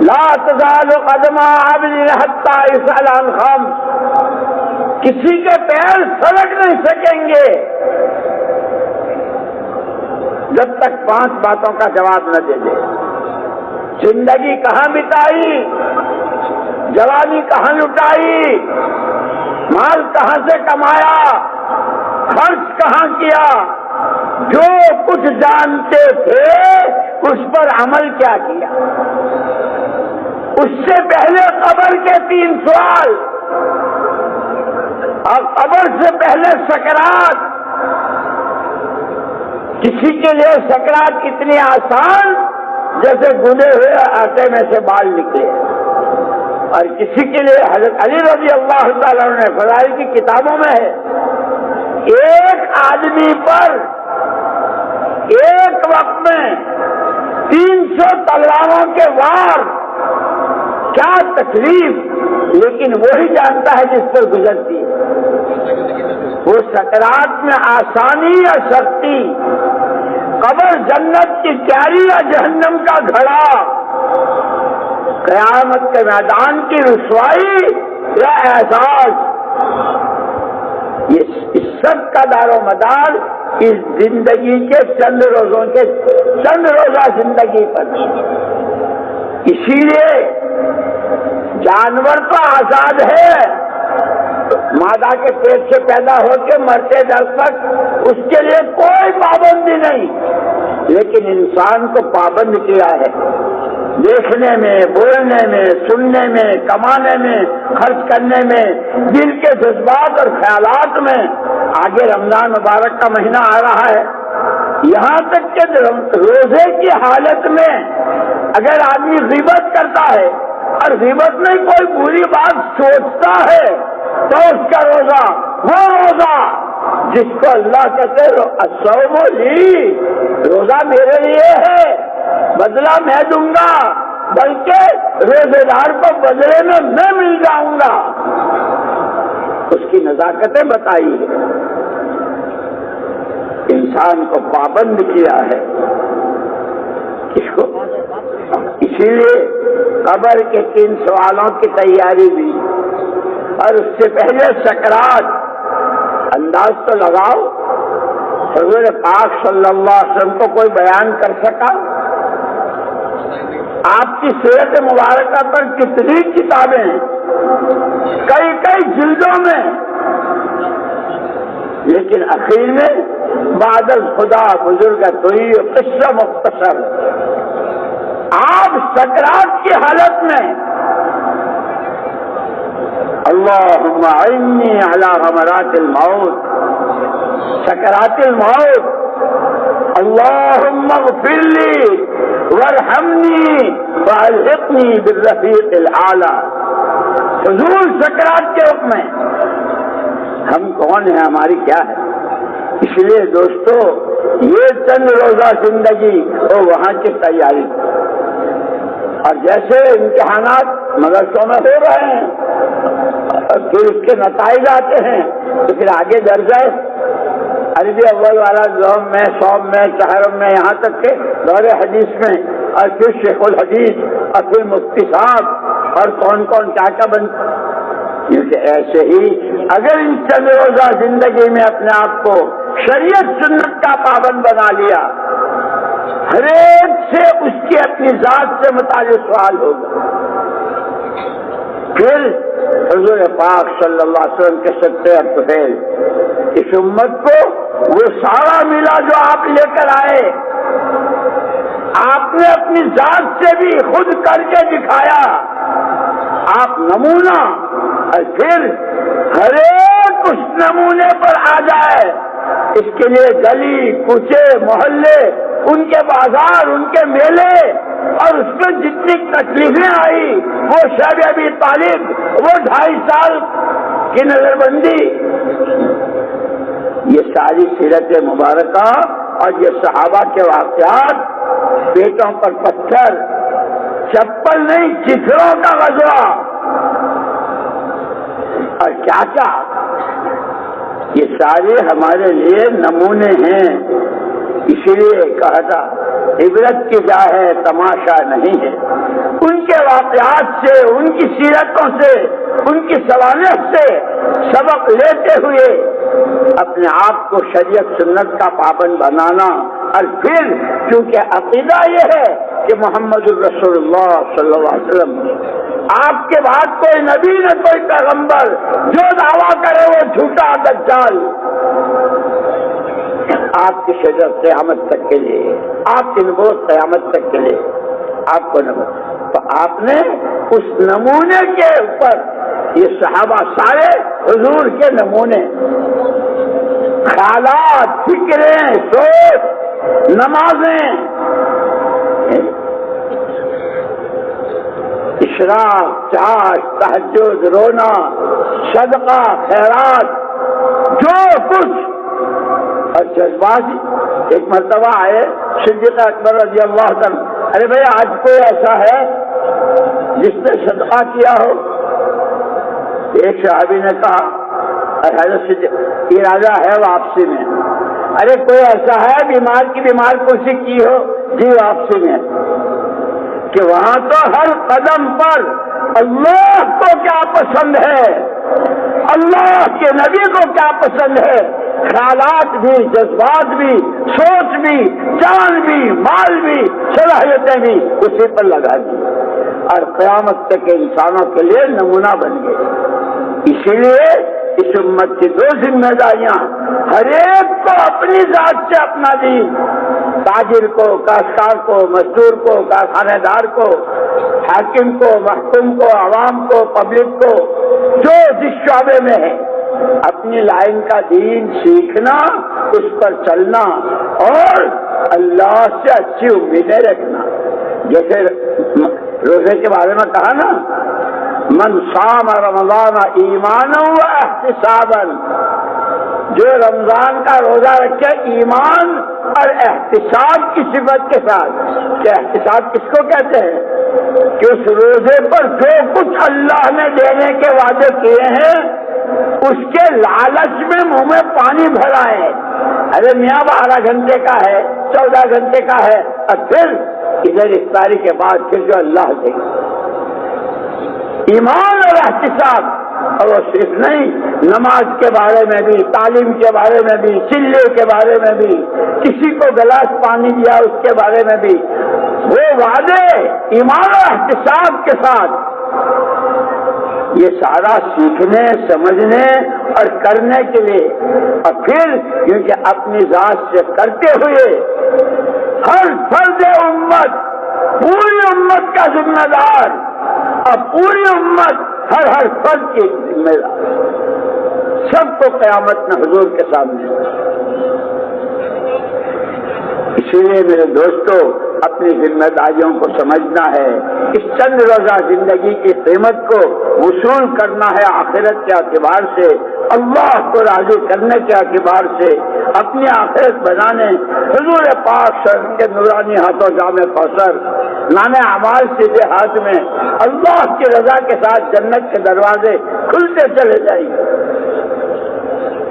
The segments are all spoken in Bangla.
لا تزال قدم عبد حتى يسأل عن خمس، کسی کے پیر سڑک نہیں سکیں گے جب تک 5 باتوں کا جواب نہ دے دے۔ زندگی کہاں بتائی، جوانی کہاں لٹائی، مال کہاں سے کمایا، خرچ کہاں کیا، جو کچھ جانتے تھے اس پر عمل کیا کیا۔ اس سے پہلے قبر کے 3 سوال، اور قبر سے پہلے سکرات۔ کسی کے لیے سکرات اتنی آسان جیسے گنے ہوئے آٹے میں سے بال نکلے، اور کسی کے لیے حضرت علی رضی اللہ تعالیٰ نے فضائل کی کتابوں میں ہے، ایک آدمی پر ایک وقت میں 300 تلواروں کے وار، کیا تکلیف، لیکن وہی جانتا ہے جس پر گزرتی ہے۔ وہ سکرات میں آسانی یا سختی، قبر جنت کی تیاری یا جہنم کا گھڑا، قیامت کے میدان کی رسوائی یا احساس، یہ اس سب کا دار و مدار اس زندگی کے چند روزہ زندگی پر۔ اسی لیے جانور تو آزاد ہے، مادہ کے پیٹ سے پیدا ہو کے مرتے دل تک اس کے لیے کوئی پابندی نہیں، لیکن انسان کو پابند کیا ہے دیکھنے میں، بولنے میں، سننے میں، کمانے میں، خرچ کرنے میں، دل کے جذبات اور خیالات میں۔ آگے رمضان مبارک کا مہینہ آ رہا ہے، یہاں تک کہ روزے کی حالت میں اگر آدمی غیبت کرتا ہے اور غیبت میں کوئی بری بات سوچتا ہے تو اس کا روزہ، وہ روزہ جس کو اللہ کہتے الصوم لی، روزہ میرے لیے ہے، بدلہ میں دوں گا، بلکہ روزے دار کو بدلے میں میں مل جاؤں گا۔ اس کی نزاکتیں بتائی ہے، انسان کو پابند کیا ہے اس کو۔ اسی لیے قبر کے 3 سوالوں کی تیاری بھی، اور اس سے پہلے سکرات۔ انداز تو لگاؤ، حضور پاک صلی اللہ علیہ وسلم کو کوئی بیان کر سکا؟ آپ کی سیرت مبارکہ پر کتنی کتابیں، کئی جلدوں میں، لیکن اخیر میں بعد الخدا بزرگت ہوئی، قصہ مختصر۔ آپ سکرات کی حالت میں اللہم اعنی علی غمرات الموت، سکرات الموت، اللہم اغفر لی وارحمنی والحقنی بالرفیق الاعلی۔ حضور سکرات کے وقت میں ہم کون ہیں، ہماری کیا ہے؟ اس لیے دوستو یہ چند روزہ زندگی وہ وہاں کی تیاری، اور جیسے امتحانات مدرسوں میں ہو رہے ہیں اور پھر اس کے نتائج آتے ہیں تو پھر آگے درجہ عربی اول والا دوم میں، صوم میں، چہرم میں، یہاں تک کہ دور حدیث میں، اور پھر شیخ الحدیث، اور پھر مفتی صاحب، اور کون کون کیا کیا بنتا۔ کیونکہ ایسے ہی اگر ان چند روزہ زندگی میں اپنے آپ کو شریعت سنت کا پابند بنا لیا، ہر ایک سے اس کی اپنی ذات سے متعلق سوال ہوگا۔ پھر حضور پاک صلی اللہ علیہ وسلم کے صدقے طفیل اس امت کو وہ سارا ملا جو آپ لے کر آئے، آپ نے اپنی ذات سے بھی خود کر کے دکھایا، آپ نمونہ، اور پھر ہر ایک اس نمونے پر آ جائے۔ اس کے لیے گلی کوچے محلے، ان کے بازار، ان کے میلے، اور اس میں جتنی تکلیفیں آئی، وہ شیخ ابی طالب، وہ 2.5 سال کی نظر بندی، یہ ساری سیرت مبارکہ اور یہ صحابہ کے واقعات، پیٹوں پر پتھر، چپل نہیں چتروں کا غزوہ، اور کیا کیا، یہ سارے ہمارے لیے نمونے ہیں۔ اسی لیے کہا تھا عبرت کی جا ہے، تماشا نہیں ہے۔ ان کے واقعات سے، ان کی سیرتوں سے، ان کی سوانح سے سبق لیتے ہوئے اپنے آپ کو شریعت سنت کا پابند بنانا، اور پھر کیونکہ عقیدہ یہ ہے کہ محمد الرسول اللہ صلی اللہ علیہ وسلم، آپ کے بعد کوئی نبی نہ کوئی پیغمبر، جو دعویٰ کرے وہ جھوٹا دجال، آپ کی شجرت قیامت تک کے لیے، آپ کی نبوت قیامت تک کے لیے آپ کو نبوت۔ تو آپ نے اس نمونے کے اوپر، یہ صحابہ سارے حضور کے نمونے، خیالات، فکریں، سوچ، نمازیں، اشراق، چاش، تہجد، رونا، صدقہ، خیرات، جو کچھ، اور جذبات۔ ایک مرتبہ آئے صدیق اکبر رضی اللہ عنہ، ارے بھائی آج کوئی ایسا ہے جس نے صدقہ کیا ہو؟ ایک صحابی نے کہا، حضرت ارادہ ہے واپسی میں۔ ارے کوئی ایسا ہے بیمار کی بیمار کشی کی ہو؟ جی واپسی میں۔ کہ وہاں تو ہر قدم پر اللہ کو کیا پسند ہے، اللہ کے نبی کو کیا پسند ہے، خیالات بھی، جذبات بھی، سوچ بھی، جان بھی، مال بھی، صلاحیتیں بھی اسی پر لگا دی، اور قیامت تک انسانوں کے لیے نمونہ بن گئے۔ اسی لیے اس امت کی دو ذمہ داریاں، ہر ایک کو اپنی ذات سے اپنا دین، تاجر کو، کاشتکار کو، مزدور کو، کارخانہ دار کو، حاکم کو، محکوم کو، عوام کو، پبلک کو، جو جس شعبے میں ہے، اپنی لائن کا دین سیکھنا، اس پر چلنا، اور اللہ سے اچھی امیدیں رکھنا۔ جیسے روزے کے بارے میں کہا نا، من صام رمضان ایمانا و احتسابا، جو رمضان کا روزہ رکھے ایمان اور احتساب کی صفت کے ساتھ۔ کہ احتساب کس کو کہتے ہیں؟ کہ اس روزے پر جو کچھ اللہ نے دینے کے وعدے کیے ہیں اس کے لالچ میں منہ میں پانی بھرائے۔ ارے میاں 12 گھنٹے کا ہے، 14 گھنٹے کا ہے، اور پھر ادھر افطاری کے بعد پھر جو اللہ دے، ایمان اور احتساب۔ اور وہ صرف نہیں، نماز کے بارے میں بھی، تعلیم کے بارے میں بھی، چلے کے بارے میں بھی، کسی کو گلاس پانی دیا اس کے بارے میں بھی، وہ وعدے ایمان اور احتساب کے ساتھ۔ یہ سارا سیکھنے، سمجھنے اور کرنے کے لیے، اور پھر کیونکہ اپنی ذات سے کرتے ہوئے ہر فرد امت، پوری امت کا ذمہ دار، اور پوری امت ہر فرد کی ذمہ دار، سب کو قیامت میں حضور کے سامنے۔ اسی لیے میرے دوستو، اپنی ذمہ داریوں کو سمجھنا ہے، اس چند روزہ زندگی کی قیمت کو وصول کرنا ہے آخرت کے اعتبار سے، اللہ کو راضی کرنے کے اعتبار سے، اپنی آخرت بنانے، حضور پاک صلی اللہ علیہ وسلم کے نورانی ہاتھوں جام کوثر، نام اعمال سیدھے ہاتھ میں، اللہ کی رضا کے ساتھ جنت کے دروازے کھلتے چلے جائیں گے۔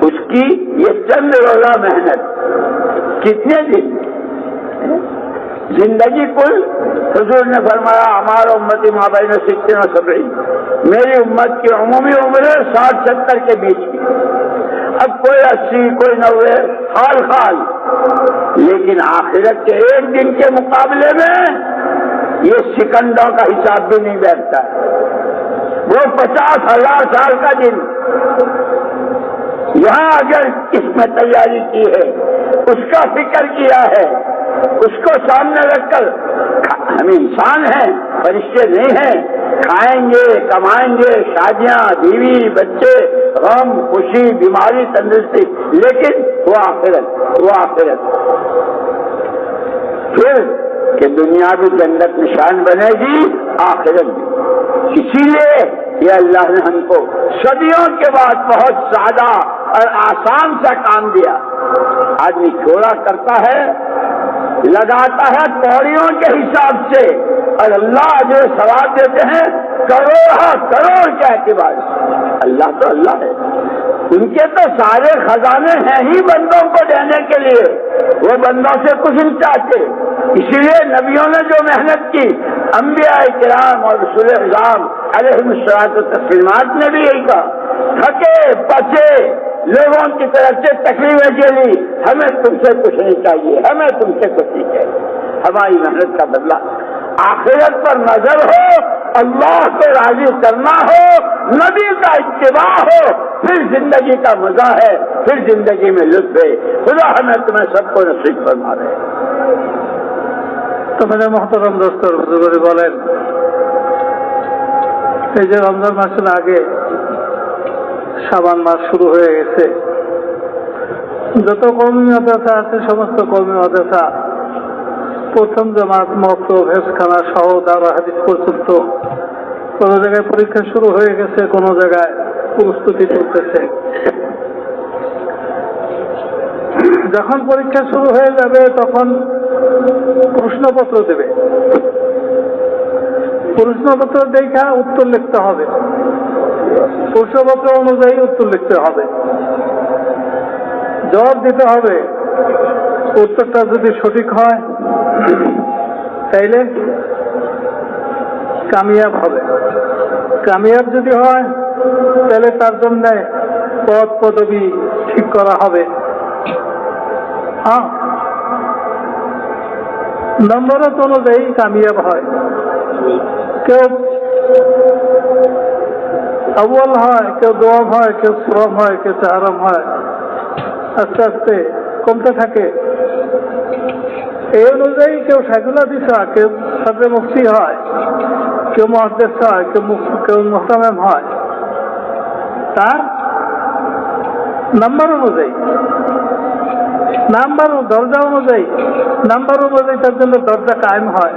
اس کی یہ چند روزہ محنت کتنے دن زندگی کل، حضور نے فرمایا ہمارا امتی مابین 60 و 70، میری امت کی عمومی عمر 60-70 کے بیچ کی، اب کوئی 80 کوئی 90 خال، لیکن آخرت کے ایک دن کے مقابلے میں یہ سکنڈوں کا حساب بھی نہیں بیٹھتا ہے۔ وہ 50,000 سال کا دن، یہاں اگر اس میں تیاری کی ہے، اس کا فکر کیا ہے، اس کو سامنے رکھ کر، ہم انسان ہیں، فرشتے نہیں ہیں، کھائیں گے، کمائیں گے، شادیاں، بیوی، بچے، غم، خوشی، بیماری، تندرستی، لیکن وہ آخرت پھر کہ دنیا بھی جنت نشان بنے گی، آخرت بھی۔ اسی لیے یہ اللہ نے ہم کو صدیوں کے بعد بہت سادہ اور آسان سا کام دیا۔ آدمی چھوڑا کرتا ہے، لگاتا ہے کوڑیوں کے حساب سے، اور اللہ جو ثواب دیتے ہیں کروڑ کے اعتبار سے۔ اللہ تو اللہ ہے، उनके तो सारे खजाने हैं ही बंदों को देने के लिए, वो बंदों से कुछ नहीं चाहते। इसलिए नबियों ने जो मेहनत की, अंबिया किराम और रसूल इज़ाम अलैहिस्सलातु तस्लीमात ने भी यही कहा, थके पचे लोगों की तरफ से तकलीफें झेली, हमें तुमसे कुछ नहीं चाहिए, हमें तुमसे कुछ नहीं चाहिए, हमारी मेहनत का बदला। आखिरत पर नजर हो, अल्लाह को राजी करना हो, नबी का इत्तिबा हो, फिर जिंदगी का मजा है, फिर जिंदगी में लुत्फ है। खुदा हमें तुम्हें सबको नसीब फरमा रहे। तो मेरे मोहतरम दोस्तों, बुजुर्ग बोलेন এই যে রমজান মাসের আগে শাবান মাস শুরু হয়ে গেছে, যত কওমি মাদ্রাসা আছে সমস্ত কওমি মাদ্রাসা প্রথম জামাত মক্তব হেফজখানা সহ দাওরা হাদিস পর্যন্ত কোনো জায়গায় পরীক্ষা শুরু হয়ে গেছে, কোনো জায়গায় প্রস্তুতি চলতেছে। যখন পরীক্ষা শুরু হয়ে যাবে তখন প্রশ্নপত্র দেবে, প্রশ্নপত্র দেখা উত্তর লিখতে হবে, প্রশ্নপত্র অনুযায়ী উত্তর লিখতে হবে, জবাব দিতে হবে। উত্তরটা যদি সঠিক হয় তাইলে কামিয়াব হবে, কামিয়াব যদি হয় তাহলে তার জন্য পদ পদবি ঠিক করা হবে। হ্যাঁ, নম্বরত অনুযায়ী কামিয়াব হয়। কেউ আউয়াল হয়, কেউ দোয়াব হয়, কেউ সুরম হয়, কেউ চারম হয়, আস্তে আস্তে কমতে থাকে। এই অনুযায়ী কেউ শাইখুল হাদিস হয়, কেউ সদরে মুফতি হয়, কেউ মুহাদ্দিস হয়, কেউ মুহতামিম হয়, তার নাম্বার অনুযায়ী, নাম্বার দরজা অনুযায়ী, নাম্বার অনুযায়ী তার জন্য দরজা কায়েম হয়।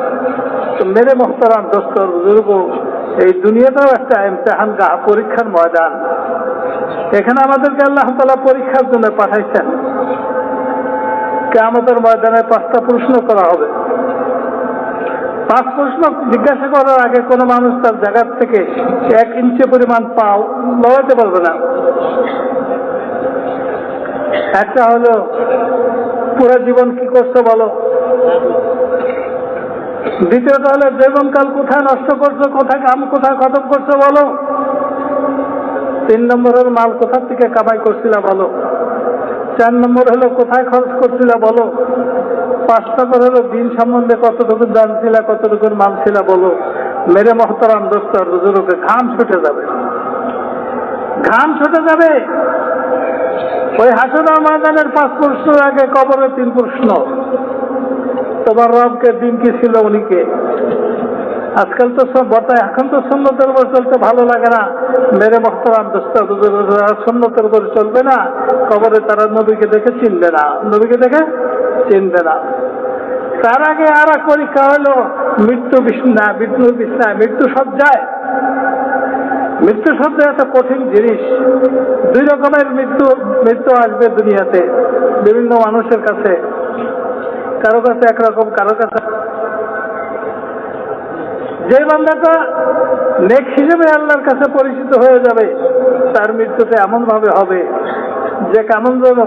তো মেরে মোহতারাম দোস্তর বুজুর্গ, এই দুনিয়াটাও একটা ইমতিহান গাহ, পরীক্ষার ময়দান। এখানে আমাদেরকে আল্লাহ তাআলা পরীক্ষার জন্য পাঠাইছেন। কিয়ামতের ময়দানে 5টা প্রশ্ন করা হবে। 5 প্রশ্ন জিজ্ঞাসা করার আগে কোনো মানুষ তার জায়গার থেকে 1 ইঞ্চি পরিমাণ পাও লড়াতে পারবে না। একটা হলো পুরো জীবন কি করছো বলো, দ্বিতীয়টা হলো জীবনকাল কোথায় নষ্ট করছো, কোথায় কাম কোথায় খতম করছো বলো, 3 নম্বর হলো মাল কোথা থেকে কামাই করছিলা বলো, 4 নম্বর হলো কোথায় খরচ করছিলা বলো, 5 নম্বর হলো দিন সম্বন্ধে কতটুকু জানছিলা, কতটুকু মানছিলা বলো। মেরে মোহতারাম দোস্তর বুজুর্গ, ঘাম ছুটে যাবে, ঘাম ছুটে যাবে। ওই হাসরের ময়দানের 5 প্রশ্নের আগে কবরে 3 প্রশ্ন। তোমার রবকে দিন কি ছিল, উনিকে? আজকাল তো সব বর্তায়, এখন তো সুন্নতের উপর চলতে ভালো লাগে না। মেরে মোহতারাম দোস্ত, সুন্নতের উপর চলবে না, কবরে তারা নবীকে দেখে চিনবে না, নবীকে দেখে চিনবে না। তার আগে আর এক পরীক্ষা হলো মৃত্যু বিছনা, মৃত্যু সজ্জায়। মৃত্যু শব্দ একটা কঠিন জিনিস। 2 রকমের মৃত্যু আসবে দুনিয়াতে বিভিন্ন মানুষের কাছে, কারো কাছে একরকম, কারো কাছে। যে বান্দাটা নেক হিসেবে আল্লাহর কাছে পরিচিত হয়ে যাবে, তার মৃত্যুটা এমন ভাবে হবে যে কেমন যেন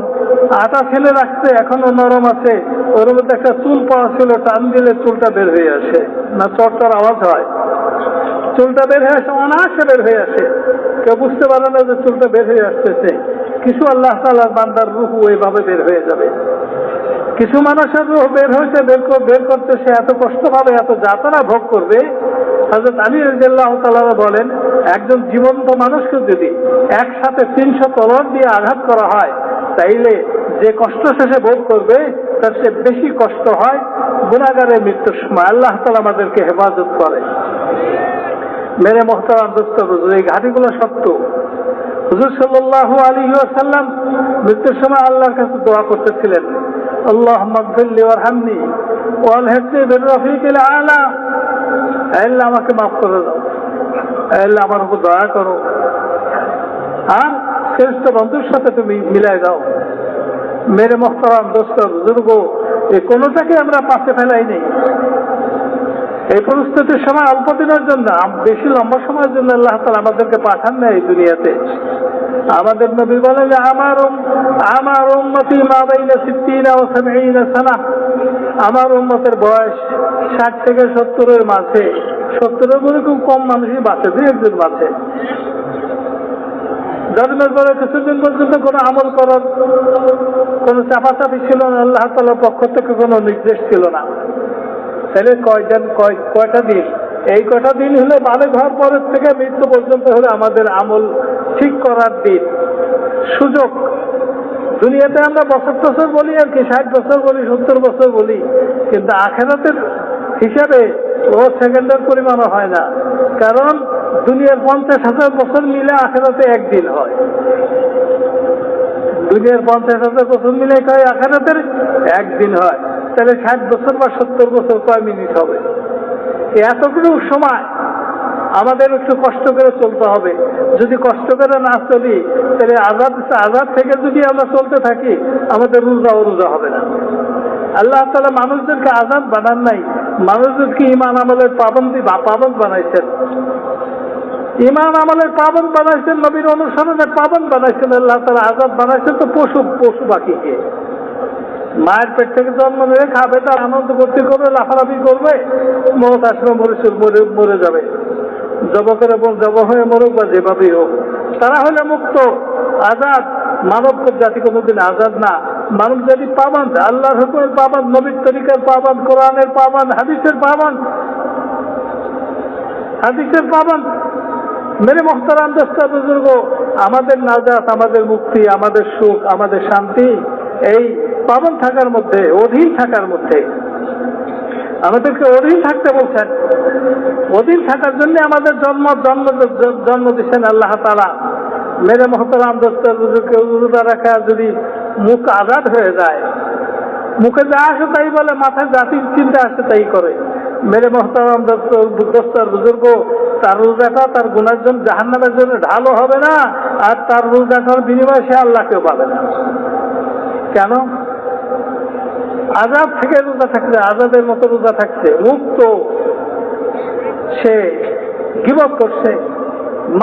আটা ফেলে রাখছে, এখনো নরম আছে, ওর মধ্যে একটা চুল পাওয়া ছিল, টান দিলে চুলটা বের হয়ে আসে না, চটচর আওয়াজ হয়, চুলটা বের হয়ে আসে, অনায়াসে বের হয়ে আসে, কেউ বুঝতে পারে না যে চুলটা বের হয়ে আসতেছে। কিছু আল্লাহ তাআলার বান্দার রূহ এইভাবে বের হয়ে যাবে। কিছু মানুষের রূহ বের হয়েছে, বের করতে সে এত কষ্ট পাবে, এত যাতনা ভোগ করবে। হযরত আলী রাদিয়াল্লাহু তাআলা বলেন, একজন জীবন্ত মানুষকে যদি একসাথে 300 তলোয়ার দিয়ে আঘাত করা হয়, তাইলে যে কষ্ট শেষে ভোগ করবে তার চেয়ে বেশি কষ্ট হয় গুনাহগারের মৃত্যুর সময়। আল্লাহ তাআলা আমাদেরকে হেফাজত করে। মেরে মোহতারাম দোস্ত, এই ঘাটিগুলো সত্য। হুজুর সাল্লাল্লাহু আলাইহি ওয়াসাল্লাম মৃত্যুর সময় আল্লাহর কাছে দোয়া করতেছিলেন, আল্লাহুম্মা গফিরলি ওয়ারহামনি ওয়ালহিকনি বিররফিকিল আলা। আল্লাহ আমাকে মাফ করে দাও, আল্লাহ আমার উপর দয়া করো, আর শ্রেষ্ঠ বন্ধুর সাথে তুমি মিলাই দাও। মেরে মোহতারাম দোস্ত বুজুর্গ, এই কোনোটাকে আমরা পাশে ফেলাই নেই। এই পরিস্থিতির সময় অল্প দিনের জন্য, বেশি লম্বা সময়ের জন্য আল্লাহ তাআলা আমাদেরকে পাঠান না এই দুনিয়াতে। আমাদের নবী বলেন যে আমার উম্মতি মা বাইনা 60 ও 70 সানা, আমার উম্মতের বয়স 60 থেকে 70-এর মাঝে। 70-এর মধ্যে খুব কম মানুষই বাঁচে, 2-1 বাঁচে। জন্মের পরে কিছুদিন পর্যন্ত কোনো আমল করার কোনো চাপাচাপি ছিল না, আল্লাহ তাআলার পক্ষ থেকে কোনো নির্দেশ ছিল না। তাহলে কয়টা দিন? এই কয়টা দিন হলে বালেগ হওয়ার পরের থেকে মৃত্যু পর্যন্ত হলে আমাদের আমল ঠিক করার দিন, সুযোগ। দুনিয়াতে আমরা বছর বলি আর কি, 60 বছর বলি, 70 বছর বলি, কিন্তু আখিরাতের হিসাবে ও সেকেন্ডের পরিমাণও হয় না। কারণ দুনিয়ার 50,000 বছর মিলে আখিরাতে একদিন হয়। দুনিয়ার 50,000 বছর মিলে আখিরাতের একদিন হয়। তাহলে 60 বছর বা 70 বছর কয় মিনিট হবে? এতটুকু সময় আমাদের একটু কষ্ট করে চলতে হবে। যদি কষ্ট করে না চলি, তাহলে আজাদ থেকে যদি আমরা চলতে থাকি, আমাদের রোজা হবে না। আল্লাহ তাআলা মানুষদেরকে আজাদ বানান নাই, মানুষদেরকে ঈমান আমলের পাবন্দ বানাইছেন। ঈমান আমলের পাবন্দ বানাইছেন, নবীর অনুসরণের পাবন্দ বানাইছেন। আল্লাহ তাআলা আজাদ বানাইছেন তো পশু পাখিকে। মায়ের পেট থেকে জন্ম নিয়ে খাবে, তার আনন্দ করতে করবে, লাফালাফি করবে, মত আসবে, মরে যাবে। জব হয়ে মরুক বা যেভাবেই হোক, তারা হলে মুক্ত, আজাদ। মানব জাতি কোনোদিন আজাদ না। মানব জাতি পাবন্দ, আল্লাহর হুকুমের পাবন্দ, নবীর তরিকার পাবন্দ, কোরআনের পাবন্দ, হাদিসের পাবন্দ। মেরে মোহতারাম দোস্ত বুজুর্গ, আমাদের নাজাত, আমাদের মুক্তি, আমাদের সুখ, আমাদের শান্তি এই পাবন থাকার মধ্যে, অধীন থাকার মধ্যে। আমাদেরকে অধীন থাকতে বলছেন। অধীন থাকার জন্য আমাদের জন্ম দিচ্ছেন আল্লাহ তাআলা। মেরে মোহতারাম দোস্ত বুজুর্গকে রোজা রাখা যদি মুখ আজাদ হয়ে যায়, মুখে যা আসে তাই বলে, মাথায় জাতির চিন্তা আসে তাই করে। মেরে মোহতারাম দোস্ত বুজুর্গ, তার রোজাটা তার গুনার জন্য, জাহান্নামের জন্য ঢালও হবে না, আর তার রোজাটার বিনিময়ে সে আল্লাহকেও পাবে না। কেন? আজাদ থেকে রোজা থাকছে, আজাদের মতো রোজা থাকছে, মুক্ত। সে গীবত করছে,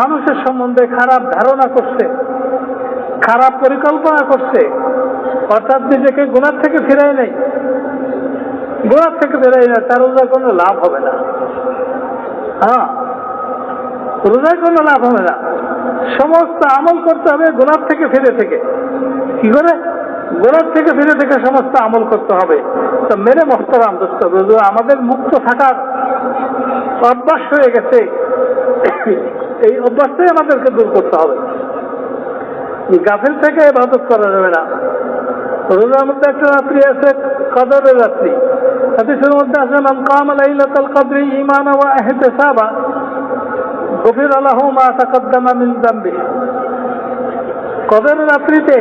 মানুষের সম্বন্ধে খারাপ ধারণা করছে, খারাপ পরিকল্পনা করছে, অর্থাৎ নিজেকে গুনার থেকে ফিরাই নাই, তার রোজার কোনো লাভ হবে না। রোজায় কোনো লাভ হবে না। সমস্ত আমল করতে হবে গুনার থেকে ফিরে থেকে। কি করে? গুনার থেকে ফিরে থেকে সমস্ত আমল করতে হবে। তো মেরে মোহতারাম দোস্ত, আমাদের মুক্ত থাকার অভ্যাস হয়ে গেছে, এই অভ্যাসটাই আমাদেরকে দূর করতে হবে। গাফিল থেকে ইবাদত করা যাবে না। রোজার মধ্যে একটা রাত্রি আছে, কদরের রাত্রি। হাদিসের মধ্যে আছে, মান কাম লাইলাতুল কদরি ঈমানান ওয়া ইহতিসাবা গুফিরা লাহু মা তাকদ্দামা মিন যামবি। কদরের রাত্রিতে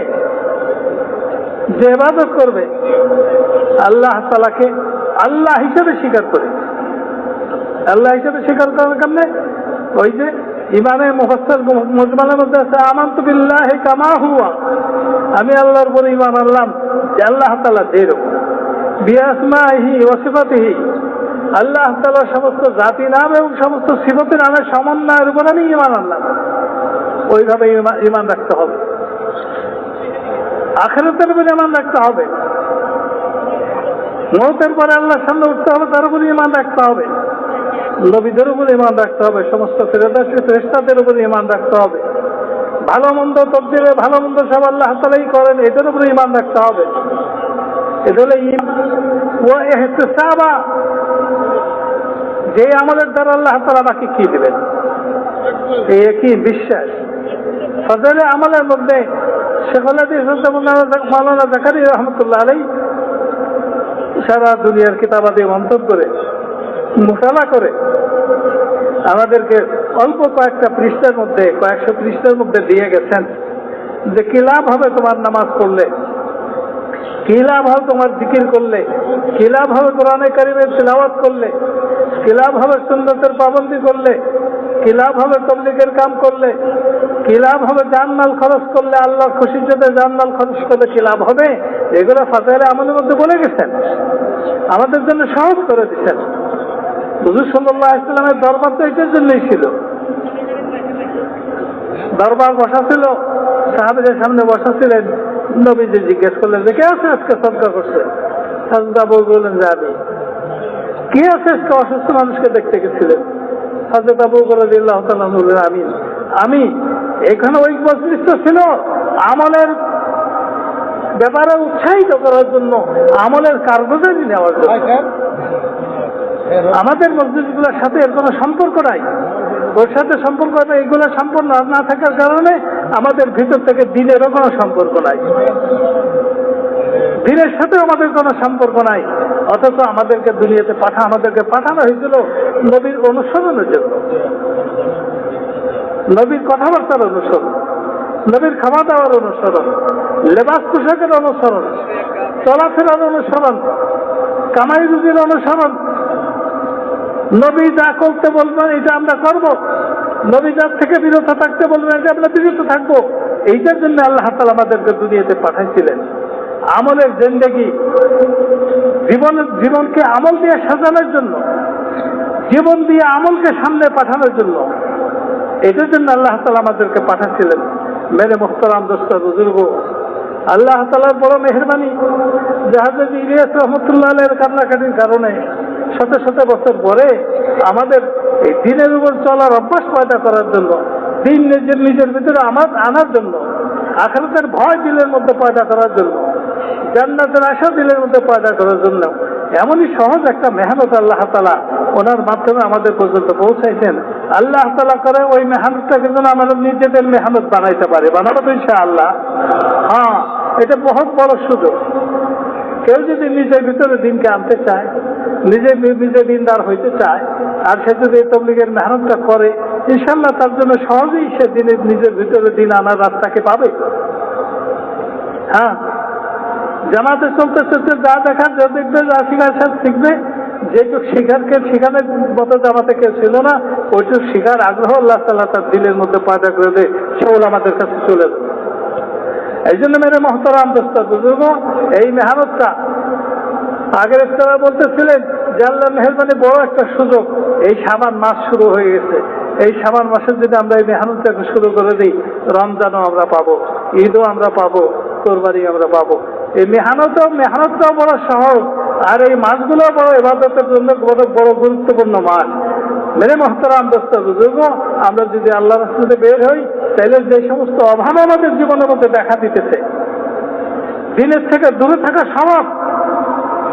যে ইবাদত করবে, আল্লাহ তাআলাকে আল্লাহ হিসেবে স্বীকার করে। আল্লাহ হিসেবে স্বীকার করার কারণে ওই যে ইমানে মুফাসসাল মুজমালের মধ্যে আছে, আমানতু বিল্লাহি কামা হুয়া, আমি আল্লাহর উপর ঈমান আনলাম যে আল্লাহ তাআলা যেরকম, বিআসমাইহি ওয়া সিফাতিহি, আল্লাহ তাআলার সমস্ত জাতি নাম এবং সমস্ত সিফাতের নামের সমন্বয়ের উপর আমি ঈমান আনলাম। ওইভাবে ঈমান রাখতে হবে। আখিরাতের উপর ঈমান রাখতে হবে। মওতের পরে আল্লাহর সামনে উঠতে হবে, তার উপর ঈমান রাখতে হবে। নবীদের উপর ঈমান রাখতে হবে, সমস্ত ফেরেশতাদের উপর ঈমান রাখতে হবে। ভালো মন্দ তকদিরে, ভালো মন্দ সব আল্লাহ তাআলাই করেন, এটার উপর ঈমান রাখতে হবে। এটা হলো ওয়া ইহতিসাবা, যে আমাদের দ্বারা আল্লাহ তাআলা বাকি কি দিবেন, এই একই বিশ্বাস। ফজলে আমলের মধ্যে শেখুল হাদিস মাওলানা জাকারিয়া রহমতুল্লাহ আলাইহি সারা দুনিয়ার কিতাবাদি মন্তব করে, মুতালা করে আমাদেরকে অল্প কয়েকটা পৃষ্ঠার মধ্যে, কয়েকশো পৃষ্ঠার মধ্যে দিয়ে গেছেন যে কি লাভ হবে তোমার নামাজ পড়লে, কি লাভ হবে তোমার জিকির করলে, কি লাভ হবে কোরআনে কারিমের তিলাওয়াত করলে, কি লাভ হবে সুন্নতের পাবন্দি করলে, কি লাভ হবে তাবলীগের কাম করলে, কি লাভ হবে জানমাল খরচ করলে, আল্লাহর খুশির জন্য জানমাল খরচ করলে কি লাভ হবে, এগুলো ফাজাইলে আমাদের মধ্যে বলে গেছেন, আমাদের জন্য সহজ করে দিচ্ছেন। হুজুর সাল্লাল্লাহু আলাইহি ওয়াসাল্লামের দরবার তো এটার জন্যই ছিল। দরবার বসা ছিল সাহাবীদের সামনে বসা ছিলেন, নবীজি জিজ্ঞেস করলেন যে কে আছে আজকে সদকা করছে? হযরত আবু বকর বললেন যে আমি। কে আছে আজকে অসুস্থ মানুষকে দেখতে গেছিলেন? হযরত আবু বকর রাদিয়াল্লাহু তাআলা বললেন আমি। এখানে ওই মজলিস ছিল আমলের ব্যাপারে উৎসাহিত করার জন্য, আমলের কার্যকারী নেওয়ার জন্য। আমাদের মসজিদগুলোর সাথে এর কোনো সম্পর্ক নাই, ওর সাথে সম্পর্ক নেই। এগুলো সম্পর্ক না থাকার কারণে আমাদের ভিতর থেকে দিনেরও কোনো সম্পর্ক নাই, দিনের সাথে আমাদের কোনো সম্পর্ক নাই। অথচ আমাদেরকে দুনিয়াতে আমাদেরকে পাঠানো হয়েছিল নবীর অনুসরণের জন্য, নবীর কথাবার্তার অনুসরণ, নবীর খাওয়া দাওয়ার অনুসরণ, লেবাস পোশাকের অনুসরণ, চলাফেরার অনুসরণ, কামাই রুজির অনুসরণ। নবী যা করতে বলবেন এটা আমরা করব, নবী যার থেকে বিরত থাকতে বলবেন এটা আমরা বিরত থাকবো। এইটার জন্য আল্লাহ তাআলা আমাদেরকে দুনিয়াতে পাঠাইছিলেন। আমলের জিন্দেগি, জীবনকে আমল দিয়ে সাজানোর জন্য, জীবন দিয়ে আমলকে সামনে পাঠানোর জন্য, এটার জন্য আল্লাহ তাআলা আমাদেরকে পাঠাচ্ছিলেন। মেরে মুহতারাম দোস্ত বুজুর্গ, আল্লাহ তাআলার বড় মেহেরবানি যে হযরত ইলিয়াস রাহমাতুল্লাহ আলাইহির কান্নাকাটির কারণে শত শত বছর পরে আমাদের এই দিনের উপর চলার অভ্যাস পয়দা করার জন্য, দিন নিজের ভিতরে আনার জন্য, আখিরাতের ভয় দিলের মধ্যে পয়দা করার জন্য, জান্নাতের আশা দিলের মধ্যে পয়দা করার জন্য এমনই সহজ একটা মেহনত আল্লাহ তাআলা ওনার মাধ্যমে আমাদের পর্যন্ত পৌঁছাইছেন। আল্লাহ তাআলা করে ওই মেহনতটাকে যেন আমাদের নিজেদের মেহনত বানাইতে পারে, বানাবো তো ইনশাআল্লাহ। হ্যাঁ, এটা বহুত বড় সুযোগ। কেউ যদি নিজের ভিতরে দিনকে আনতে চায়, নিজে দিনদার হইতে চায়, আর সে যদি তাবলীগের মেহনতটা করে, ইনশাআল্লাহ তার জন্য সহজেই সে নিজের ভিতরে দিন আনার রাস্তাকে পাবে। হ্যাঁ, জামাতে চলতে চলতে যা দেখার, যা দেখবে, যা শিখার সব শিখবে। যেটুক শিখানোর মতো জামাতে কেউ ছিল না, ওইটুক শিখার আগ্রহ আল্লাহ তাআলা তার দিলের মধ্যে পয়দা করে দেয়, সেগুলো আমাদের কাছে চলে যাবে। এই জন্য মেরে মহতারাম দোস্ত বুজুর্গ, এই মেহনতটা আগের ইফতারা বলতেছিলেন যে আল্লাহ মেহেরবানি বড় একটা সুযোগ। এই শাবান মাস শুরু হয়ে গেছে, এই শাবান মাসে যদি আমরা এই মেহনতটাকে শুরু করে দিই, রমজানও আমরা পাবো, ঈদও আমরা পাবো, কোরবানি আমরা পাবো। এই মেহনতটাও বড় সহজ, আর এই মাসগুলো বড় ইবাদতের জন্য বড় গুরুত্বপূর্ণ মাস। মেরে মহতারাম দোস্ত বুজুর্গ, আমরা যদি আল্লাহর রাস্তাতে বের হই, তাহলে যে সমস্ত অভাব আমাদের জীবনের মধ্যে দেখা দিতেছে, দিনের থেকে দূরে থাকা স্বভাব,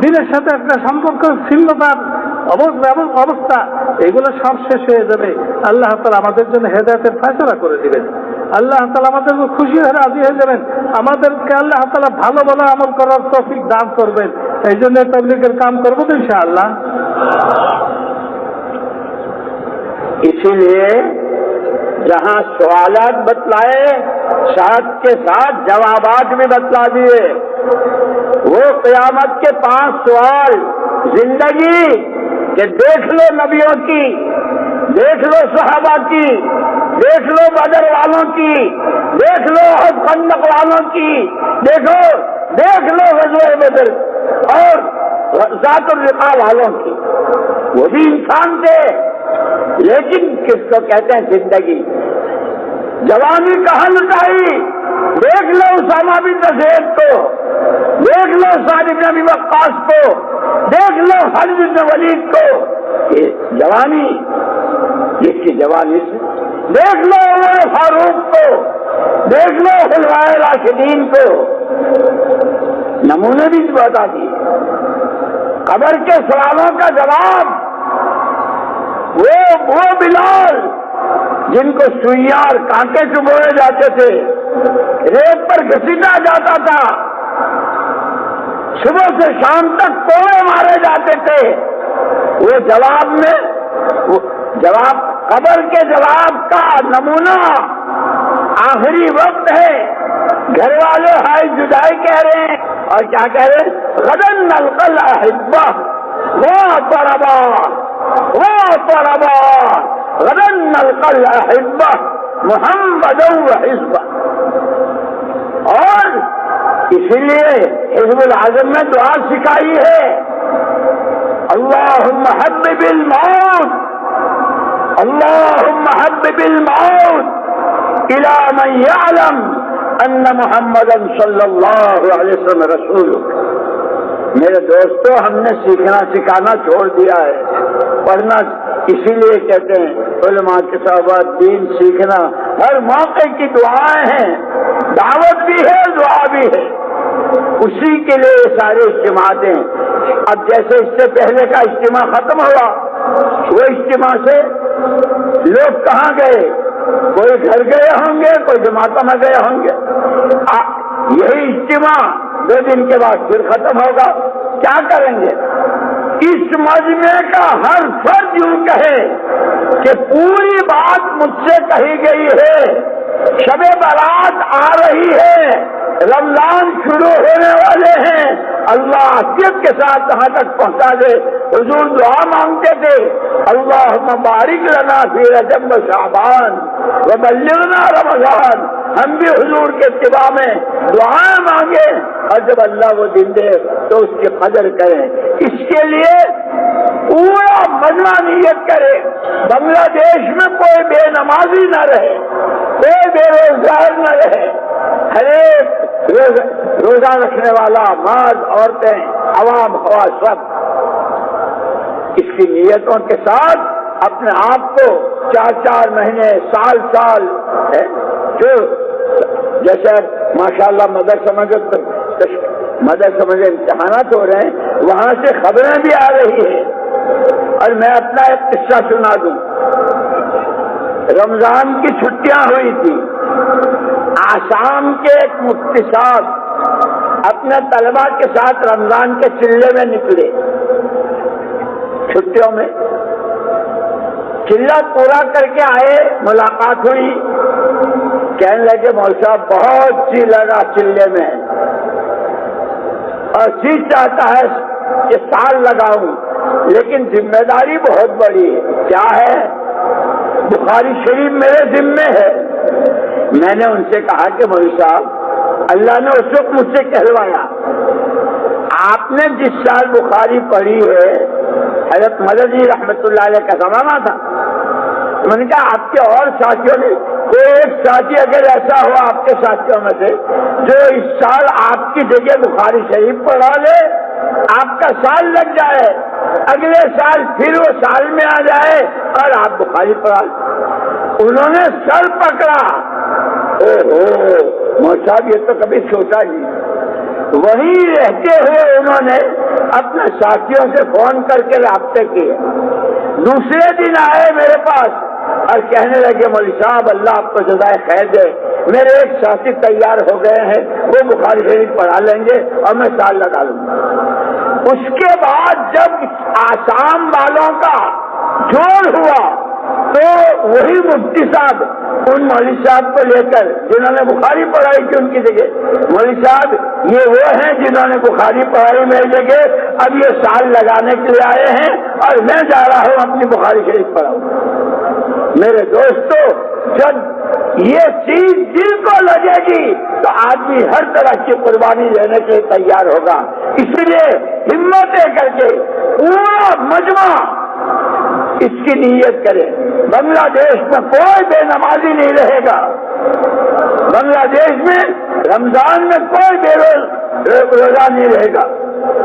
দিনের সাথে একটা সম্পর্ক ছিন্নতার অবস্থা, এগুলো সব শেষ হয়ে যাবে। আল্লাহ তাআলা আমাদের জন্য হেদায়েতের ফয়সালা করে দিবেন। আল্লাহ তাআলা আমাদের খুশি হয়ে রাজি হয়ে যাবেন। আমাদেরকে আল্লাহ তাআলা ভালো ভালো আমল করার তৌফিক দান করবেন। এই জন্য তাবলীগের কাম করবো তো ইনশাআল্লাহ। इसीलिए जहां सवालात बतलाए, साथ के साथ जवाबात भी बतला दिए। वो क़यामत के 5 सवाल जिंदगी के देख लो, नबियों की देख लो, सहाबा की देख लो, बदर वालों की देख लो, हज खंदक वालों की देख लो, गज़वे बदर और ज़ातुर रिक़ा वालों की। वो भी इंसान थे, लेकिन किसको कहते हैं जिंदगी। जवानी कहाँ लुटाई, देख लो उसामा बिन ज़ैद को, देख लो साद इब्न अबी वक्कास को, देख लो खालिद बिन वलीद को। ये जवानी, इसकी जवानी से देख लो उमर फारूक को, देख लो खुलफाए राशिदीन को। नमूने भी बता दिए। कब्र के सवालों का जवाब, वो बिलाल जिनको सुइयां और कांटे चुभोए जाते थे, रेत पर घसीटा जाता था, सुबह से शाम तक कोड़े मारे जाते थे, वो जवाब कब्र के जवाब का नमूना आखिरी वक्त है। घर वाले हाय जुदाई कह रहे हैं, और क्या कह रहे हैं, गदन नलकल अहिब्बा वो तरबा गदन नलकल अहिब्बा मुहम्मद व हिज़्बा। और इसीलिए हिज़्बुल आज़म में दुआ सिखाई है, अल्लाहुम्मा हब्बिबिल मौत, अल्लाहुम्मा हब्बिबिल मौत इला मन यअलम अन्न मुहम्मदन सल्लल्लाहु अलैहि वसल्लम रसूलुक। मेरे दोस्तों, हमने सीखना सिखाना छोड़ दिया है, पढ़ना इसीलिए कहते हैं उलमा के साहब दीन सीखना हर मौके की दुआएं हैं, दावत भी है दुआ भी है, उसी के लिए ये सारे इज्तिमातें। अब जैसे इससे पहले का इज्तिमा खत्म हुआ, वो इज्तिमा से लोग कहाँ गए? कोई घर गए होंगे, कोई जमातों में गए होंगे। यही इज्तिमा 2 दिन के बाद फिर खत्म होगा, क्या करेंगे? इस मजमे का हर फर्द यूं कहे कि पूरी बात मुझसे कही गई है, शबे बारात आ रही है, रमजान शुरू होने वाले हैं, अल्लाह सिर्फ के साथ कहाँ तक पहुंचा दे। हुजूर दुआ मांगते थे, अल्लाहुम्मा बारिक लना फी रजब व शाबान व बल्लिगना रमजान। हम भी हुजूर के इत्तिबा में दुआएं मांगे, और जब अल्लाह वो दिन दे तो उसकी कदर करें। इसके लिए पूरा मजमा नियत करे, बांग्लादेश में कोई बेनमाजी न रहे, कोई बेरोजगार न रहे, हर एक रोजा रखने वाला, मर्द, औरतें, अवाम हवा सब इसकी नियतों के साथ अपने आप को 4-4 महीने, साल है, जो जैसे माशाल्लाह मदरसा में इम्तिहानात हो रहे हैं, वहां से खबरें भी आ रही है। और मैं अपना एक किस्सा सुना दूं। रमजान की छुट्टियां हुई थी, आसाम के एक मुफ्ती साहब अपने तलबा के साथ रमजान के चिल्ले में निकले। छुट्टियों में चिल्ला पूरा करके आए, मुलाकात हुई, कहने लगे मौलवी साहब बहुत जी लगा चिल्ले में, और जी चाहता है कि साल लगाऊं, लेकिन जिम्मेदारी बहुत बड़ी है। क्या है? बुखारी शरीफ मेरे जिम्मे है। मैंने उनसे कहा कि मौलवी साहब, अल्लाह ने उस वक्त मुझसे कहलवाया, आपने जिस साल बुखारी पढ़ी है, हजरत मदनी रहमतुल्लाह अलैह का जमाना था। मैंने कहा आपके और साथियों ने, कोई एक साथी अगर ऐसा हुआ आपके साथियों में से जो इस साल आपकी जगह बुखारी शरीफ पढ़ा ले, आपका साल लग जाए, अगले साल फिर वो साल में आ जाए और आप बुखारी पढ़ा ले। उन्होंने सर पकड़ा, ओहो मौलवी साहब ये तो कभी सोचा नहीं। वहीं रहते हुए उन्होंने अपने साथियों से फोन करके राब्ते किए। दूसरे दिन आए मेरे पास और कहने लगे मौलवी साहब अल्लाह आपको जज़ाए खैर दे, मेरे एक साथी तैयार हो गए हैं, वो बुखारी शरीफ पढ़ा लेंगे और मैं साल लगा लूंगा। उसके बाद जब आसाम वालों का जोर हुआ तो वही मुफ्ती साहब उन मौलवी साहब को लेकर जिन्होंने बुखारी पढ़ाई की उनकी जगह, मौलवी साहब ये वो हैं जिन्होंने बुखारी पढ़ाई मेरी जगह, अब ये साल लगाने के लिए आए हैं और मैं जा रहा हूं अपनी बुखारी शरीफ पढ़ाऊं। मेरे दोस्तों, जब ये चीज दिल को लगेगी तो आदमी हर तरह की कुर्बानी लेने के लिए तैयार होगा। इसलिए हिम्मतें करके पूरा मजमा इसकी नीयत करे। बांग्लादेश में कोई बेनमाजी नहीं रहेगा, बांग्लादेश में रमजान में कोई रोजा नहीं रहेगा।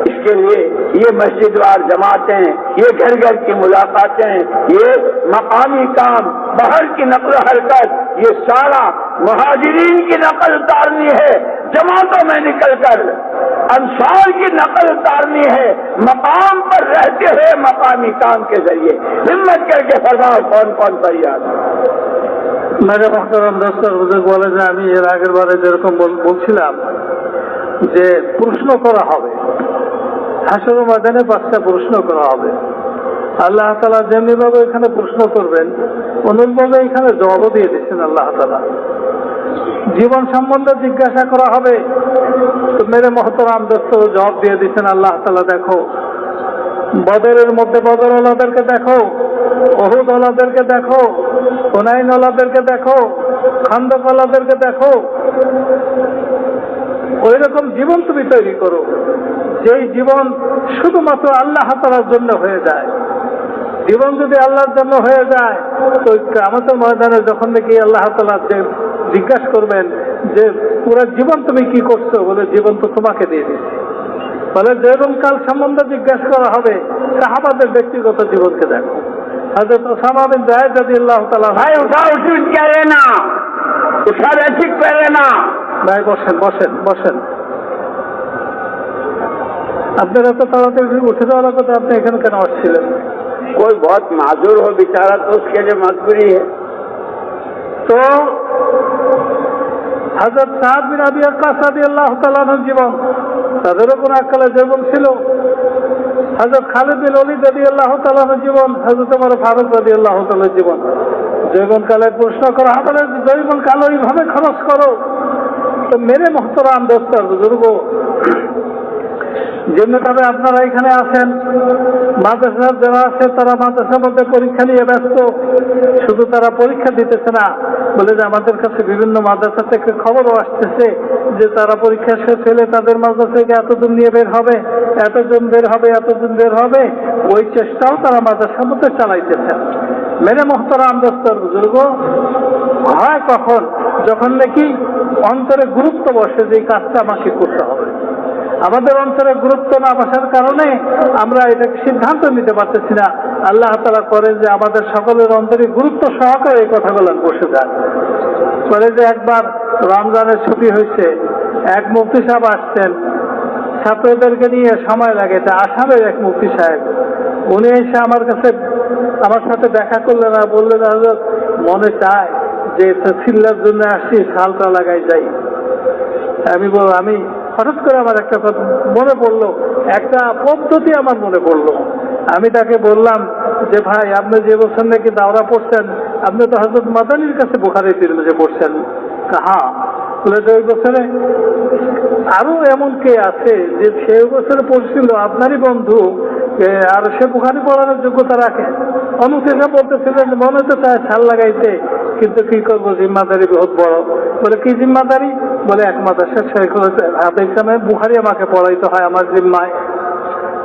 इसके लिए ये मस्जिदवार जमातें, ये घर घर की मुलाकातें, ये मकामी काम, बाहर की नकल हरकत, ये सारा मुहाजिरीन की नकल उतारनी है, जमातों में निकलकर अंसार की नकल उतारनी है, मकाम पर रहते हुए मकामी काम के जरिए। हिम्मत करके फरमाओ कौन कौन तैयार। मेरे मोहतरम दोस्तों, बुजुर्ग বলে যে আমি এর আগের বারে যেরকম বলছিলাম যে প্রশ্ন করা হবে, হাসর ময়দানে 5টা প্রশ্ন করা হবে। আল্লাহ তাআলা যেমনিভাবে এখানে প্রশ্ন করবেন অনুরূপভাবে এখানে জবাবও দিয়ে দিচ্ছেন আল্লাহ তাআলা। জীবন সম্বন্ধে জিজ্ঞাসা করা হবে, তো মেরে মোহতরাম দোস্ত জবাব দিয়ে দিচ্ছেন আল্লাহ তাআলা। দেখো বদরের মধ্যে বদর ওলাদেরকে দেখো, ওহুদ ওলাদেরকে দেখো, হুনাইন ওলাদেরকে দেখো, খান্দক ওলাদেরকে দেখো, ওই রকম জীবন তুমি তৈরি করো যেই জীবন শুধুমাত্র আল্লাহ তাআলার জন্য হয়ে যায়। জীবন যদি আল্লাহর জন্য হয়ে যায় তো কিয়ামতের ময়দানে যখন নাকি আল্লাহ তাআলা জিজ্ঞাসা করবেন যে পুরো জীবন তুমি কি করছো? বলে জীবন তো তোমাকে দিয়ে দিচ্ছি। বলে জীবনকাল সম্বন্ধে জিজ্ঞাসা করা হবে, সাহাবাদের ব্যক্তিগত জীবনকে দেখো। হযরত ওসামা বিন যায়েদ রাদিয়াল্লাহু তাআলা, ভাই উঠা উচিত করে না, উঠালে ঠিক করে না। ভাই বসেন বসেন বসেন, আপনারা তো তাড়াতাড়ি উঠে যাওয়ার কথা, আপনি এখানে কেন আসছিলেন? कोई बहुत माजूर हो बेचारा तो उसके लिए मजबूरी है। তো হযরত সাদ বিন আবি ওয়াক্কাস রাদিয়াল্লাহু তাআলা আনহুর জীবন, তাদেরও কোন এককালে যৌবন ছিল। হযরত খালিদ বিন ওলীদ রাদিয়াল্লাহু তাআলা আনহুর জীবন, হযরত ওমর ফারুক রাদিয়াল্লাহু তাআলার জীবন। যৌবনকালে প্রশ্ন করা হবে, যৌবনকাল ওইভাবে খরচ করো। তো মেরে মোহতারাম দোস্ত বুজুর্গ, যেমনি ভাবে আপনারা এখানে আছেন, মাদ্রাসার যারা আছে তারা মাদ্রাসার মধ্যে পরীক্ষা নিয়ে ব্যস্ত। শুধু তারা পরীক্ষা দিতেছে না, বলে যে আমাদের কাছে বিভিন্ন মাদ্রাসা থেকে খবরও আসতেছে যে তারা পরীক্ষা শেষ হলে তাদের মাদ্রাসা থেকে এতজন নিয়ে বের হবে, এতজন বের হবে, এতজন বের হবে। ওই চেষ্টাও তারা মাদ্রাসার মধ্যে চালাইতেছে। মেরে মোহতারাম দোস্তর বুজুর্গ, হয় কখন? যখন নাকি অন্তরে গুরুত্ব বসে যে এই কাজটা আমাকে করতে হবে। আমাদের অন্তরে গুরুত্ব না বসার কারণে আমরা এটাকে সিদ্ধান্ত নিতে পারতেছি না। আল্লাহ তাআলা করেন যে আমাদের সকলের অন্তরে গুরুত্ব সহকারে এই কথাগুলো বসে যায়। করে যে একবার রমজানের ছুটি হয়েছে, এক মুফতি সাহেব আসছেন, ছাত্রদেরকে নিয়ে সময় লাগে। এটা আসামের এক মুফতি সাহেব, উনি এসে আমার কাছে আমার সাথে দেখা করলেন আর বললেন, হযরত মনে চায় যে সিল্লার জন্য আসছি, সালটা লাগাই যাই। আমি হঠাৎ করে আমার একটা কথা মনে পড়লো, একটা পদ্ধতি আমার মনে পড়লো। আমি তাকে বললাম যে ভাই, আপনি যে বছর নাকি দাওরা পড়ছেন, আপনি তো হযরত মাদানির কাছে বুখারী তিরমিজি পড়ছেন। হ্যাঁ। বলে যে ওই বছরে আরো এমন কে আছে যে সেই বছরে পড়ছিল, আপনারই বন্ধু, আর সে বুখারী পড়ানোর যোগ্যতা রাখে। অনুশেষে বলতেছিলেন মনে তো চায় ছাল লাগাইতে, কিন্তু কি করবো, জিম্মাদারি বহুত বড়। বলে কি জিম্মাদারি? বলে এক মাদ্রাসার শাইখুল বুখারী আমাকে পড়াইতে হয় আমার জিম্মায়।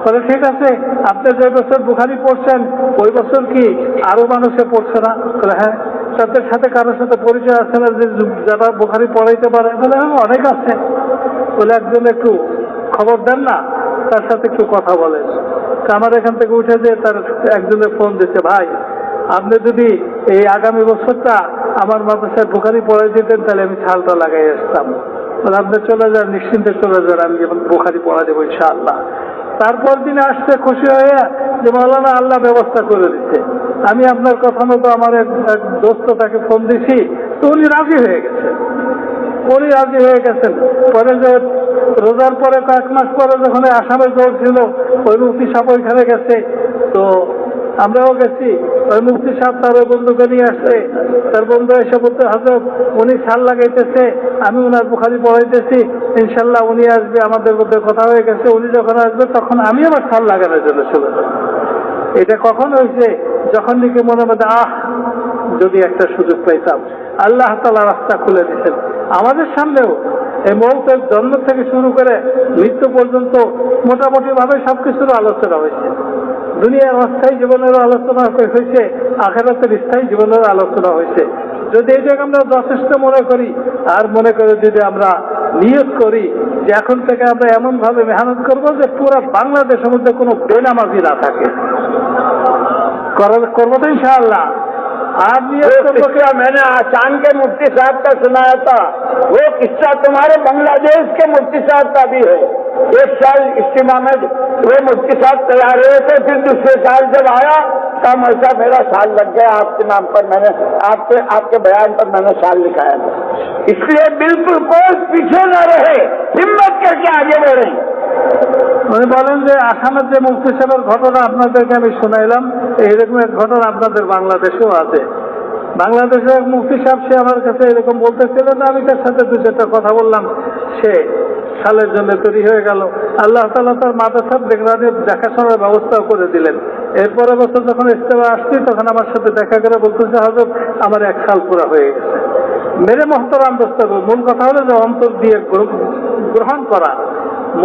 বলে ঠিক আছে, আপনি যে বছর বুখারী পড়ছেন ওই বছর কি আরো মানুষে পড়ছে না? বলে হ্যাঁ। তাদের সাথে কারোর সাথে পরিচয় আছে না যে যারা বুখারী পড়াইতে পারে? বলে হ্যাঁ, অনেক আছে। বলে একজন একটু খবর দেন না, তার সাথে একটু কথা বলেন। আমার এখান থেকে উঠে যে তার একজনের ফোন দিচ্ছে, ভাই আপনি যদি এই আগামী বছরটা আমার মাদ্রাসায় বুখারী পড়াই দিতেন তাহলে আমি ছালটা লাগাই আসতাম। বলে আপনি চলে যান, নিশ্চিন্তে চলে যান, আমি যেমন বুখারী পড়া দেবো ইনশাআল্লাহ। তারপর দিনে আসতে খুশি হয়ে যে মাওলানা আল্লাহ ব্যবস্থা করে দিচ্ছে। আমি আপনার কথা মতো আমার এক দোস্ত তাকে ফোন দিছি, তো উনি রাজি হয়ে গেছেন। পরে যে রোজার পরে কয়েক মাস পরে যখন আসামে জোর ছিল, ওই মুফতি সাহেব ওইখানে গেছে, তো আমরাও গেছি। ওই মুফতি সাহেব তার ওই বন্ধুকে নিয়ে আসছে। তার বন্ধু এসে বলতে, হযরত উনি ছাল লাগাইতেছে, আমি ওনার বুখারী পড়াইতেছি, ইনশাল্লাহ উনি আসবে, আমাদের মধ্যে কথা হয়ে গেছে। উনি যখন আসবে তখন আমি আবার ছাল লাগানোর জন্য চলে যাব। এটা কখন হয়েছে? যখন নাকি মনে মধ্যে যদি একটা সুযোগ পাইতাম। আল্লাহ তাআলা রাস্তা খুলে দিচ্ছেন আমাদের সামনেও। এই মৌতের জন্ম থেকে শুরু করে মৃত্যু পর্যন্ত মোটামুটি ভাবে সবকিছুর আলোচনা হয়েছে। দুনিয়ার অস্থায়ী জীবনেরও আলোচনা হয়েছে, আখিরাতের স্থায়ী জীবনেরও আলোচনা হয়েছে। যদি এটাকে আমরা যথেষ্ট মনে করি, আর মনে করে যদি আমরা নিয়ত করি যে এখন থেকে আমরা এমন ভাবে মেহনত করবো যে পুরো বাংলাদেশের মধ্যে কোনো বেনামাজি না থাকে, করবো তো ইনশাআল্লাহ। आप मैंने आसाम के मुफ्ती साहब का सुनाया था, वो किस्सा तुम्हारे बांग्लादेश के मुफ्ती साहब का भी है। एक साल इज्तिमा में वो मुफ्ती साहब तैयार हुए थे, फिर दूसरे साल जब आया तब ऐसा मेरा साल लग गया, आपके नाम पर मैंने आपके बयान पर मैंने साल लिखाया था। इसलिए बिल्कुल कोई पीछे न रहे, हिम्मत करके आगे बढ़े। উনি বলেন যে আসামের যে মুফতি সাহেবের ঘটনা আপনাদেরকে আমি শোনাইলাম, এইরকম এক ঘটনা আপনাদের বাংলাদেশেও আছে। বাংলাদেশের এক মুফতি সাহেব, সে আমার কাছে এরকম বলতেছিলেন, আমি তার সাথে দু চারটা কথা বললাম, সে সালের জন্য তৈরি হয়ে গেল। আল্লাহ তাআলা তার মাদ্রাসার দেখাশোনার ব্যবস্থাও করে দিলেন। এরপরে বছর যখন ইস্তেমা আসছি তখন আমার সাথে দেখা করে বলতেছে, হযরত আমার 1 সাল পুরা হয়ে গেছে। মেরে মোহতারাম দোস্ত, মূল কথা হলো যে অন্তর দিয়ে গ্রহণ করা,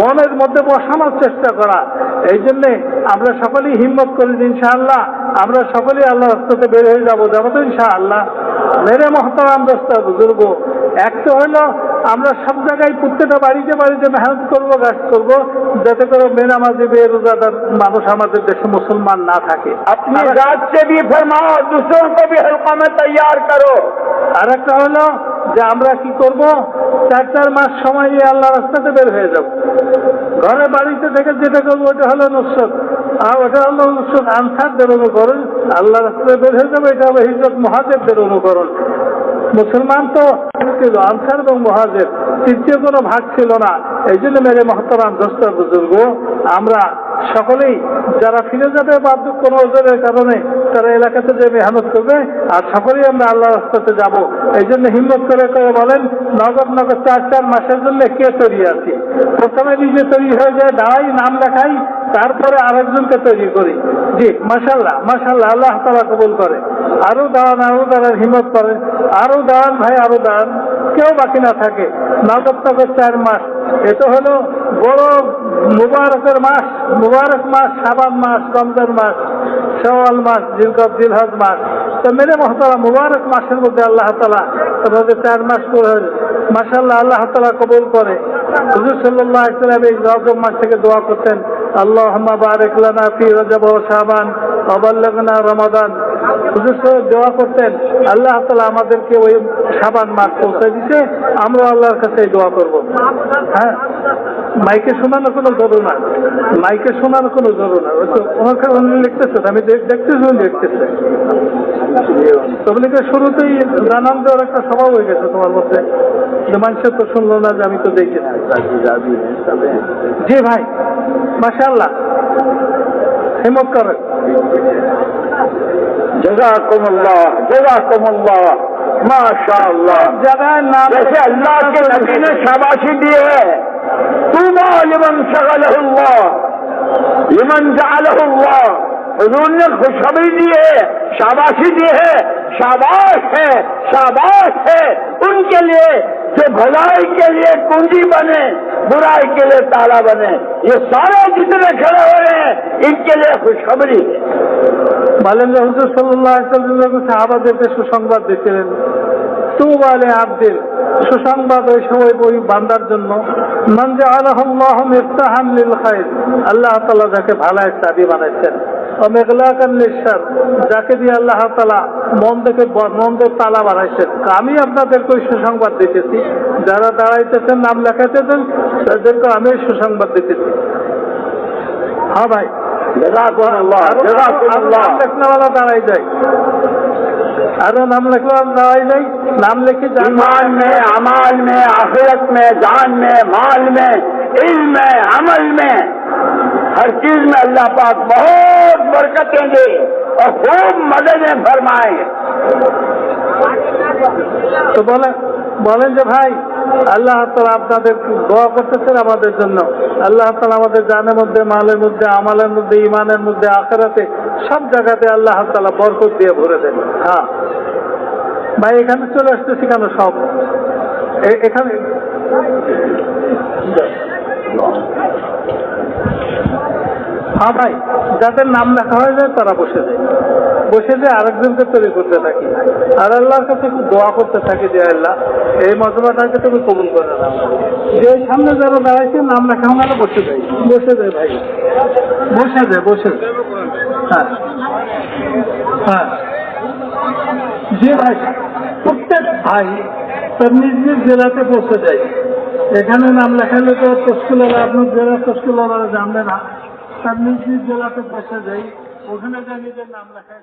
মনের মধ্যে বসানোর চেষ্টা করা। এই জন্যে আমরা সকলেই হিম্মত করি ইনশাআল্লাহ, আমরা সকলেই আল্লাহর রাস্তাতে বের হয়ে যাবো তো ইনশাআল্লাহ। মেরে মোহতারাম দোস্ত বুজুর্গ, এক তো হলো আমরা সব জায়গায় প্রত্যেকটা বাড়িতে বাড়িতে মেহনত করবো, কাজ করবো, যাতে করে বেনামাজি বেরোজাদার মানুষ আমাদের দেশে মুসলমান না থাকে। अपनी जात से भी फरमाओ, दूसरों को भी हल्का में तैयार करो। আর একটা হলো যে আমরা কি করব, 4 মাস সময় নিয়ে আল্লাহ রাস্তাতে বের হয়ে যাব। ঘরে বাড়িতে থেকে যেটা করবো ওটা হলো নুসরত, আর ওটা হলো নুসরত আনসারদের অনুকরণ। আল্লাহ রাস্তাতে বের হয়ে যাবে, এটা হলো হিজরত মুহাজিরদের অনুকরণ। মুসলমান তো ছিল আনসার এবং মুহাজির, তৃতীয় কোনো ভাগ ছিল না। এই জন্য মেরে মহতারাম দোস্ত বুজুর্গ, আমরা সকলেই যারা ফিরে যাবে বাধ্য কোনো ওজনের কারণে তারা এলাকাতে যে মেহনত করবে, আর সকলেই আমরা আল্লাহ রাস্তাতে যাব। এই জন্য হিম্মত করে করে বলেন, নগদ নগদ 4 মাসের জন্য কে তৈরি আছি? প্রথমে নিজে তৈরি হয়ে যায়, দাঁড়াই, নাম লেখাই, তারপরে আরেকজনকে তৈরি করি। জি মাশাল্লাহ মাশাল্লাহ, আল্লাহ তাআলা কবুল করে। আরো দাঁড়ান, হিম্মত করেন, আরো দাঁড়ান ভাই, আরো দাঁড়ান, কেউ বাকি না থাকে। নগদ নগদ 4 মাস, এটা হলো বড় মুবারকের মাস, মুবারক মাস, শাবান মাস, রমজান মাস, শাওয়াল মাস, জিলহজ মাস। তো মেরে মহতারা মুবারক মাসের মধ্যে আল্লাহ তাআলা তোমাদের 4 মাস করে মাশাআল্লাহ আল্লাহ তাআলা কবুল করে। হুজুর সাল্লাল্লাহু আলাইহি ওয়াসাল্লাম এই রজব মাস থেকে দোয়া করতেন, আল্লাহুম্মা বারিক লানা ফি রজব ওয়া শাবান ওয়া বাল্লিগনা রমাদান। হুজুর সাহেব দোয়া করতেন, আল্লাহ তাআলা আমাদেরকে ওই শাবান মাস পৌঁছে দিতে, আমরা আল্লাহর কাছে দোয়া করব। হ্যাঁ, মাইকে শোনানো কোনো জরুরি না, মাইকে শোনানো কোনো জরুরি না। ওনার কারণে লিখতেছে, আমি দেখতেছি তবলিগের শুরুতেই জানান দেওয়ার একটা স্বভাব হয়ে গেছে তোমার মধ্যে, যে মানুষের তো শুনলো না যে আমি তো দেখি না। জি ভাই মাশাআল্লাহ, হিম্মত করেন। जज़ाकुमुल्लाह, जज़ाकुमुल्लाह, माशाअल्लाह। जगह नाम जैसे अल्लाह के नबी ने शाबाशी दी है, तूबा लिमन शगलहुल्लाह लिमन जअलहुल्लाह, हुजूर ने खुशखबरी दी है, शाबाशी दी है, शाबाश है, शाबाश है उनके लिए जो भलाई के लिए कुंजी बने, बुराई के लिए ताला बने। ये सारे जितने खड़े हो रहे हैं इनके लिए खुशखबरी है। বলেন যে হুজুর সাল্লাল্লাহু আলাইহি ওয়াসাল্লাম সাহাবাদেরকে সুসংবাদ দিয়েছিলেন, তুবা লি আবদিন, সুসংবাদ ওই সময় ওই বান্দার জন্য, মান জাআলাহুল্লাহু মিফতাহান লিল খায়র, আল্লাহ তাআলা যাকে ভালায়ের চাবি বানাইছেন, ও মিগলাকান লিশার, যাকে দিয়ে আল্লাহ তাআলা মন্দের তালা বানাইছেন। আমি আপনাদেরকে ওই সুসংবাদ দিতেছি, যারা দাঁড়াইতেছেন নাম লেখাইতেছেন তাদেরকে আমি সুসংবাদ দিতেছি। হ্যাঁ ভাই, নাম লেখনাওয়ালা দাঁড়াই যায়, আরো नाम लिखवा दाई नहीं, नाम लिखी ईमान में, अमाल में, आखिरत में, जान में, माल में, इल्म में, अमल में, हर चीज में अल्लाह पाक बहुत बरकतें दे और खूब मददें फरमाए। तो বলেন যে ভাই আল্লাহ তাআলা আপনাদের দোয়া করতেছেন আমাদের জন্য। আল্লাহ তাআলা আমাদের জানের মধ্যে, মালের মধ্যে, আমালের মধ্যে, ইমানের মধ্যে, আখিরাতে সব জায়গাতে আল্লাহ তাআলা বরকত দিয়ে ভরে দেন। হ্যাঁ ভাই, এখানে চলে আসতেছি কেন সব এখানে হ্যাঁ ভাই, যাদের নাম লেখা হয়ে যায় তারা বসে যায় আরেকজনকে তৈরি করতে থাকি, আর আল্লাহর কাছে একটু দোয়া করতে থাকি যে আল্লাহ এই মজমাটাকে তুমি কবুল করে নাও। যে সামনে যারা দাঁড়াইছে নাম লেখা হলে বসে যায় ভাই, বসে যায়। হ্যাঁ হ্যাঁ যে ভাই, প্রত্যেক ভাই তার নিজ নিজ জেলাতে বসে যায়। এখানে নাম লেখালে তো তশকিলওয়ালা, আপনার জেলা তশকিলওয়ালা জানবে না, তার নিজ নিজ জেলাতে বসে যায়, ওখানে যা নিজের নাম লেখায়।